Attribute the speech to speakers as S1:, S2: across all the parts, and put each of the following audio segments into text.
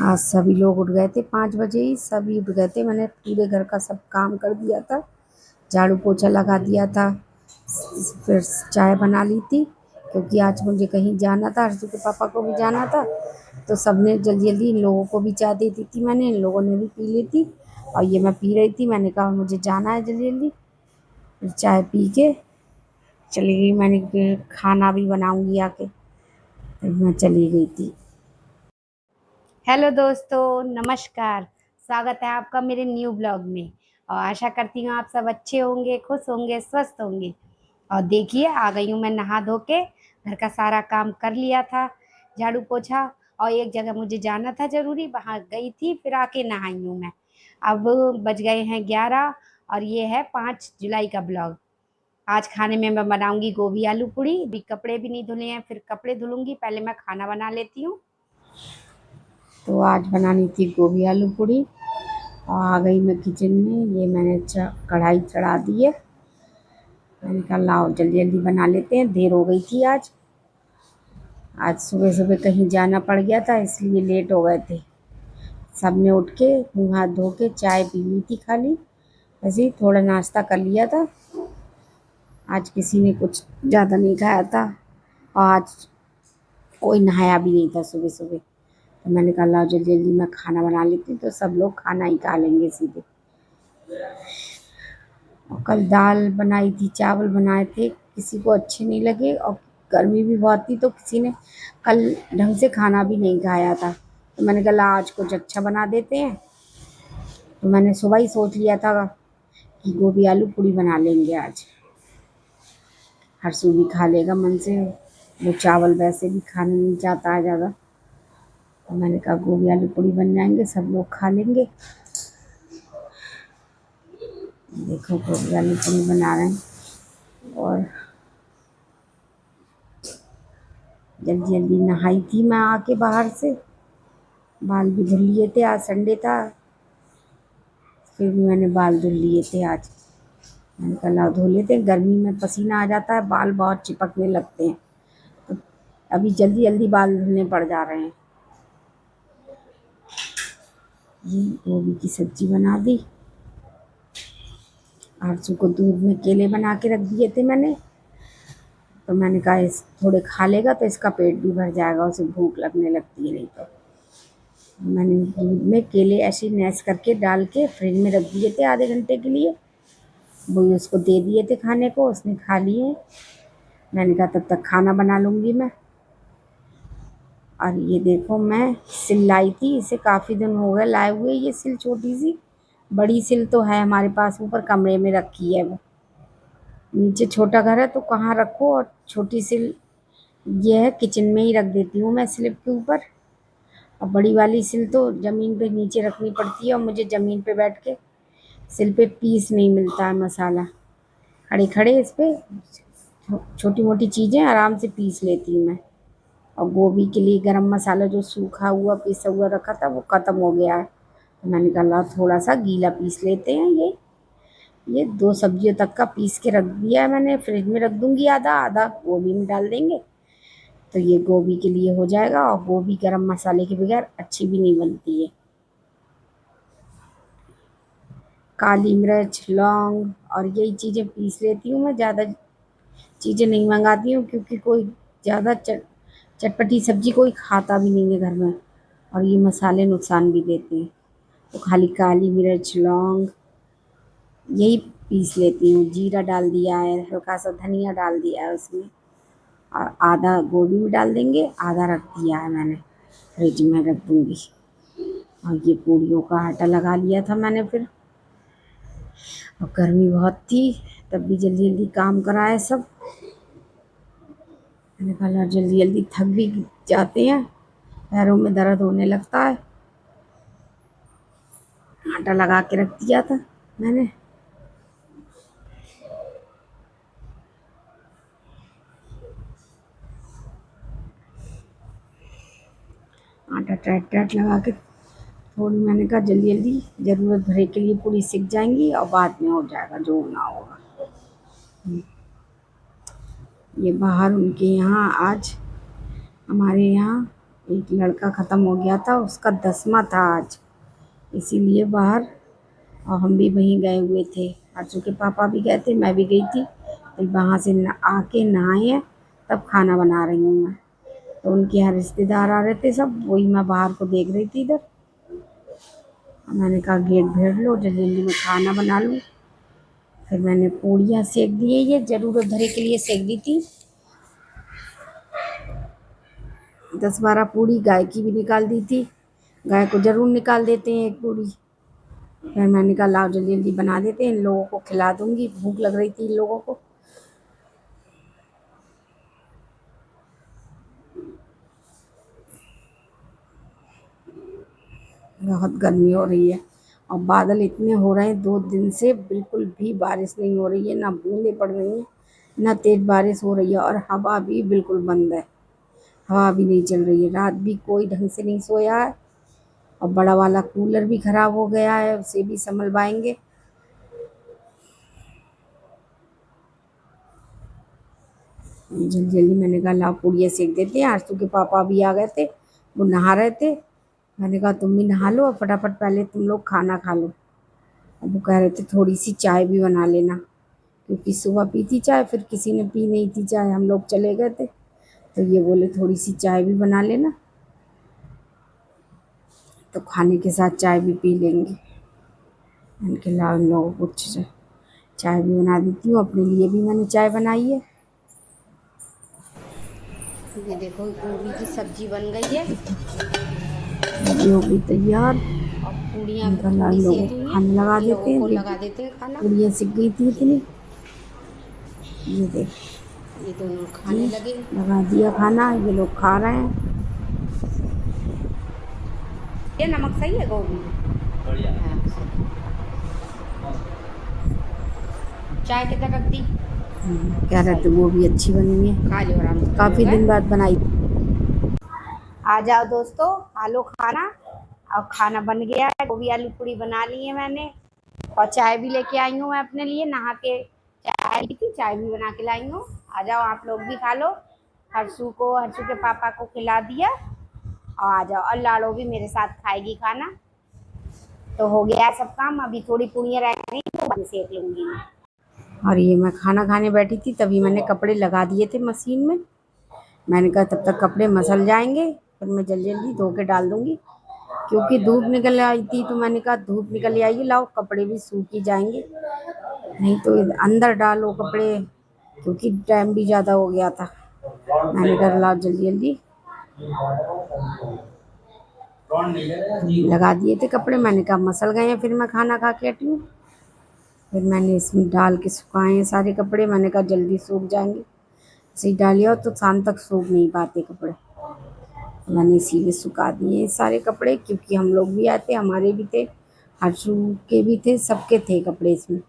S1: आज सभी लोग उठ गए थे, 5 बजे ही सभी उठ गए थे। मैंने पूरे घर का सब काम कर दिया था, झाड़ू पोछा लगा दिया था, फिर चाय बना ली थी क्योंकि आज मुझे कहीं जाना था, हर्षू के पापा को भी जाना था। तो सबने जल्दी जल्दी इन लोगों को भी चाय दे दी थी मैंने, इन लोगों ने भी पी ली थी और ये मैं पी रही थी। मैंने कहा मुझे जाना है जल्दी जल्दी, फिर चाय पी के चली गई। मैंने फिर खाना भी बनाऊंगी आके, फिर मैं चली गई थी। हेलो दोस्तों, नमस्कार। स्वागत है आपका मेरे न्यू ब्लॉग में। और आशा करती हूँ आप सब अच्छे होंगे, खुश होंगे, स्वस्थ होंगे। और देखिए आ गई हूँ मैं नहा धो के, घर का सारा काम कर लिया था, झाड़ू पोछा। और एक जगह मुझे जाना था ज़रूरी, वहाँ गई थी, फिर आके नहाई हूँ मैं। अब बज गए हैं 11 और ये है 5 जुलाई का ब्लॉग। आज खाने में मैं बनाऊंगी गोभी आलू पूड़ी। भी कपड़े भी नहीं धुले हैं, फिर कपड़े धुलूंगी, पहले मैं खाना बना लेती हूँ। तो आज बनानी थी गोभी आलू पूड़ी और आ गई मैं किचन में। ये मैंने कढ़ाई चढ़ा दी है। मैंने कहा लाओ जल्दी जल्दी बना लेते हैं, देर हो गई थी आज। आज सुबह सुबह कहीं जाना पड़ गया था, इसलिए लेट हो गए थे। सब ने उठ के मुँह हाथ धो के चाय पी ली थी, खाली ऐसे ही थोड़ा नाश्ता कर लिया था। आज किसी ने कुछ ज़्यादा नहीं खाया था और आज कोई नहाया भी नहीं था सुबह सुबह। तो मैंने कहा लाओ जल्दी जल्दी मैं खाना बना लेती हूँ, तो सब लोग खाना ही खा लेंगे सीधे। और कल दाल बनाई थी, चावल बनाए थे, किसी को अच्छे नहीं लगे और गर्मी भी बहुत थी, तो किसी ने कल ढंग से खाना भी नहीं खाया था। तो मैंने कहा आज कुछ अच्छा बना देते हैं। तो मैंने सुबह ही सोच लिया था कि गोभी आलू पूड़ी बना लेंगे आज। हर्षू भी खा लेगा मन से, वो चावल वैसे भी खाना नहीं चाहता है ज़्यादा। तो मैंने कहा गोभी आलू पूड़ी बन जाएंगे, सब लोग खा लेंगे। देखो गोभी आलू पूड़ी बना रहे हैं और जल्दी जल्दी नहाई थी मैं आके बाहर से। बाल भी धुल लिए थे, आज संडे था, फिर भी मैंने बाल धुल लिए थे आज। मैंने कहा लाओ धो लेते हैं, गर्मी में पसीना आ जाता है, बाल बहुत चिपकने लगते हैं। तो अभी जल्दी जल्दी बाल धुलने पड़ जा रहे हैं। ये गोभी की सब्जी बना दी। आरसू को दूध में केले बना के रख दिए थे मैंने। तो मैंने कहा इस थोड़े खा लेगा तो इसका पेट भी भर जाएगा, उसे भूख लगने लगती है नहीं तो। मैंने दूध में केले ऐसे मैश करके डाल के फ्रिज में रख दिए थे आधे घंटे के लिए। वही उसको दे दिए थे खाने को, उसने खा लिए। मैंने कहा तब तक खाना बना लूँगी मैं। और ये देखो मैं सिल लाई थी, इसे काफ़ी दिन हो गए लाए हुए। ये सिल छोटी सी, बड़ी सिल तो है हमारे पास, ऊपर कमरे में रखी है वो। नीचे छोटा घर है तो कहाँ रखो, और छोटी सिल ये है किचन में ही रख देती हूँ मैं स्लिप के ऊपर। और बड़ी वाली सिल तो ज़मीन पे नीचे रखनी पड़ती है और मुझे ज़मीन पे बैठ के सिल पे पीस नहीं मिलता है मसाला। खड़े खड़े इस पे छोटी मोटी चीज़ें आराम से पीस लेती हूँ मैं। और गोभी के लिए गरम मसाला जो सूखा हुआ पिसा हुआ रखा था वो ख़त्म हो गया है, तो मैंने कहा थोड़ा सा गीला पीस लेते हैं। ये 2 सब्जियों तक का पीस के रख दिया है मैंने, फ्रिज में रख दूँगी। आधा आधा गोभी में डाल देंगे तो ये गोभी के लिए हो जाएगा। और गोभी गरम मसाले के बगैर अच्छी भी नहीं बनती है। काली मिर्च, लौंग और यही चीज़ें पीस लेती हूँ मैं। ज़्यादा चीज़ें नहीं मंगाती हूँ क्योंकि कोई ज़्यादा चटपटी सब्ज़ी कोई खाता भी नहीं है घर में, और ये मसाले नुकसान भी देते हैं। तो खाली काली मिर्च, लौंग यही पीस लेती हूँ। जीरा डाल दिया है, हल्का सा धनिया डाल दिया है उसमें, और आधा गोभी में डाल देंगे, आधा रख दिया है मैंने, फ्रिज में रख दूँगी। और ये पूड़ियों का आटा लगा लिया था मैंने फिर, और गर्मी बहुत थी तब भी जल्दी जल्दी काम कराए सब। मैंने कहा जल्दी जल्दी थक भी जाते हैं, पैरों में दर्द होने लगता है। आटा लगा के रख दिया था मैंने। आटा टाइट टाइट लगा के थोड़ी, मैंने कहा जल्दी जल्दी ज़रूरत भरे के लिए पूरी सीख जाएंगी और बाद में हो जाएगा जो होना होगा। ये बाहर उनके यहाँ आज हमारे यहाँ एक लड़का ख़त्म हो गया था, उसका 10वां था आज, इसीलिए बाहर। और हम भी वहीं गए हुए थे, अर्जू के पापा भी गए थे, मैं भी गई थी। फिर वहाँ से आके नहाए हैं, तब खाना बना रही हूँ मैं। तो उनके यहाँ रिश्तेदार आ रहे थे सब, वही मैं बाहर को देख रही थी इधर। मैंने कहा गेट भेड़ लो, जल्दी जल्दी में खाना बना लूँ। फिर मैंने पूड़ियाँ सेक दी है, ये ज़रूरत धरे के लिए सेक दी थी। 10-12 पूड़ी गाय की भी निकाल दी थी, गाय को ज़रूर निकाल देते हैं एक पूड़ी। फिर मैंने कहा लाओ जल्दी जल्दी बना देते हैं, इन लोगों को खिला दूँगी, भूख लग रही थी इन लोगों को। बहुत गर्मी हो रही है और बादल इतने हो रहे हैं, 2 दिन से बिल्कुल भी बारिश नहीं हो रही है, ना बूंदें पड़ रही हैं, ना तेज़ बारिश हो रही है, और हवा भी बिल्कुल बंद है, हवा भी नहीं चल रही है। रात भी कोई ढंग से नहीं सोया है, और बड़ा वाला कूलर भी ख़राब हो गया है, उसे भी संभलवाएंगे। जल्दी जल्दी मैंने कहा लाओ पूड़ियाँ सेक देते हैं। आरसू के पापा भी आ गए थे, वो नहा रहे थे। मैंने कहा तुम भी नहा लो और फटाफट पहले तुम लोग खाना खा लो। अब वो कह रहे थे थोड़ी सी चाय भी बना लेना, क्योंकि सुबह पी थी चाय, फिर किसी ने पी नहीं थी चाय, हम लोग चले गए थे, तो ये बोले थोड़ी सी चाय भी बना लेना, तो खाने के साथ चाय भी पी लेंगे। मैंने कहा लाओ इन लोगों को चाय भी बना देती हूँ, अपने लिए भी मैंने चाय बनाई है। ये देखो गोभी की सब्जी बन गई है, सब्जी हो गई तैयार। और पूड़ियाँ थोड़ी सी खाने लगा देते हैं, लगा देते हैं खाना। पूड़ियाँ सिक गई थी इतनी, ये देख, ये दोनों खाने लगे, लगा दिया खाना, ये लोग खा रहे हैं। ये नमक सही है गोभी, बढ़िया। चाय कितना रख दी, कह रहे थे वो भी अच्छी बनी है, खा लो आराम से, काफ़ी दिन बाद बनाई। आ जाओ दोस्तों, खा लो खाना। और खाना बन गया है, गोभी आलू पूड़ी बना ली है मैंने, और चाय भी लेके आई हूँ मैं अपने लिए, नहा के चाय ली थी, चाय भी बना के लाई हूँ। आ जाओ आप लोग भी खा लो। हर्षू के पापा को खिला दिया, और आ जाओ, और लाड़ो भी मेरे साथ खाएगी खाना। तो हो गया सब काम, अभी थोड़ी पूड़ियाँ रह गई तो बंद सेक लूँगी मैं। और ये मैं खाना खाने बैठी थी, तभी मैंने कपड़े लगा दिए थे मशीन में। मैंने कहा तब तक कपड़े मसल जाएंगे, फिर मैं जल्दी जल्दी धो के डाल दूँगी, क्योंकि धूप निकल आई थी, तो मैंने कहा धूप निकल आएगी, लाओ कपड़े भी सूख ही जाएंगे, नहीं तो अंदर डालो कपड़े, क्योंकि टाइम भी ज़्यादा हो गया था। मैंने कहा लाओ जल्दी जल्दी लगा दिए थे कपड़े, मैंने कहा मसल गए हैं, फिर मैं खाना खा के हटी हूँ। फिर मैंने इसमें डाल के सुखाए हैं सारे कपड़े, मैंने कहा जल्दी सूख जाएंगे, ऐसे डालिए तो शाम तक सूख नहीं पाते कपड़े, तो मैंने इसीलिए सुखा दिए सारे कपड़े, क्योंकि हम लोग भी आते, हमारे भी थे, हर्षू के भी थे, सबके थे कपड़े इसमें।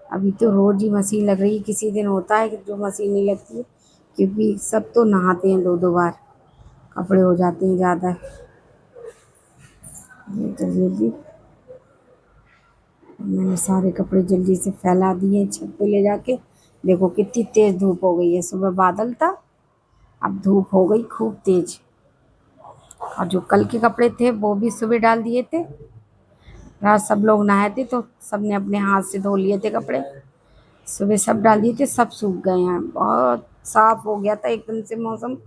S1: अभी तो रोज़ ही मशीन लग रही है, किसी दिन होता है कि जो मशीन नहीं लगती है, क्योंकि सब तो नहाते हैं 2-2 बार, कपड़े हो जाते हैं ज़्यादा। जल्दी जल्दी मैंने सारे कपड़े जल्दी से फैला दिए छत पे ले जाके। देखो कितनी तेज़ धूप हो गई है, सुबह बादल था, अब धूप हो गई खूब तेज़। और जो कल के कपड़े थे वो भी सुबह डाल दिए थे, रात सब लोग नहाए थे तो सब ने अपने हाथ से धो लिए थे कपड़े, सुबह सब डाल दिए थे, सब सूख गए हैं। बहुत साफ हो गया था एकदम से मौसम,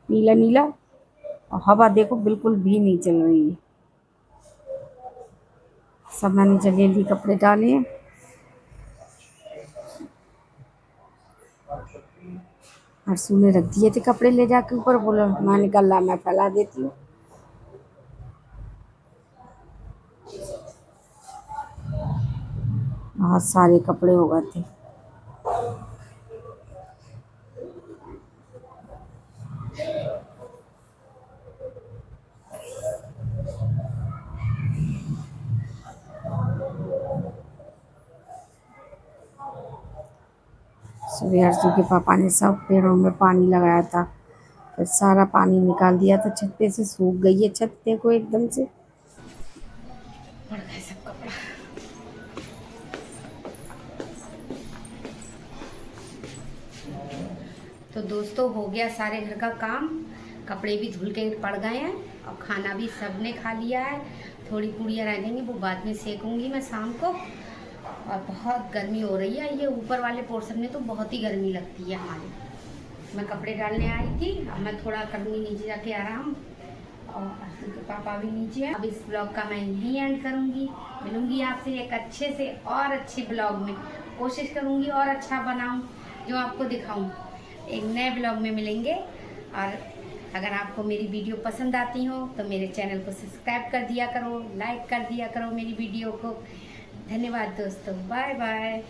S1: नीला नीला, और हवा देखो बिल्कुल भी नहीं चल रही है। सब मैंने जल्दी जल्दी कपड़े डाले हैं। हर्षू ने रख दिए थे कपड़े ले जाके ऊपर, बोला मैंने कहा ला मैं फैला देती हूँ। बहुत सारे कपड़े हो गए थे। सुबह हर्षू के पापा ने सब पेड़ों में पानी लगाया था, फिर सारा पानी निकाल दिया था छत पे से, सूख गई है छत देखो एकदम से, पड़ गए सब कपड़ा। तो दोस्तों हो गया सारे घर का काम, कपड़े भी धुल के पड़ गए हैं और खाना भी सबने खा लिया है। थोड़ी पूड़ियाँ रह गई, वो बाद में सेकूंगी मैं शाम को। और बहुत गर्मी हो रही है, ये ऊपर वाले पोर्शन में तो बहुत ही गर्मी लगती है हमारे। मैं कपड़े डालने आई थी, अब मैं थोड़ा करूँगी नीचे जाके आराम। और तो पापा भी नीचे हैं। अब इस ब्लॉग का मैं यहीं एंड करूँगी। मिलूँगी आपसे एक अच्छे से और अच्छे ब्लॉग में। कोशिश करूँगी और अच्छा बनाऊँ, जो आपको दिखाऊँ। एक नए ब्लॉग में मिलेंगे। और अगर आपको मेरी वीडियो पसंद आती हो तो मेरे चैनल को सब्सक्राइब कर दिया करो, लाइक कर दिया करो मेरी वीडियो को। धन्यवाद दोस्तों, बाय बाय।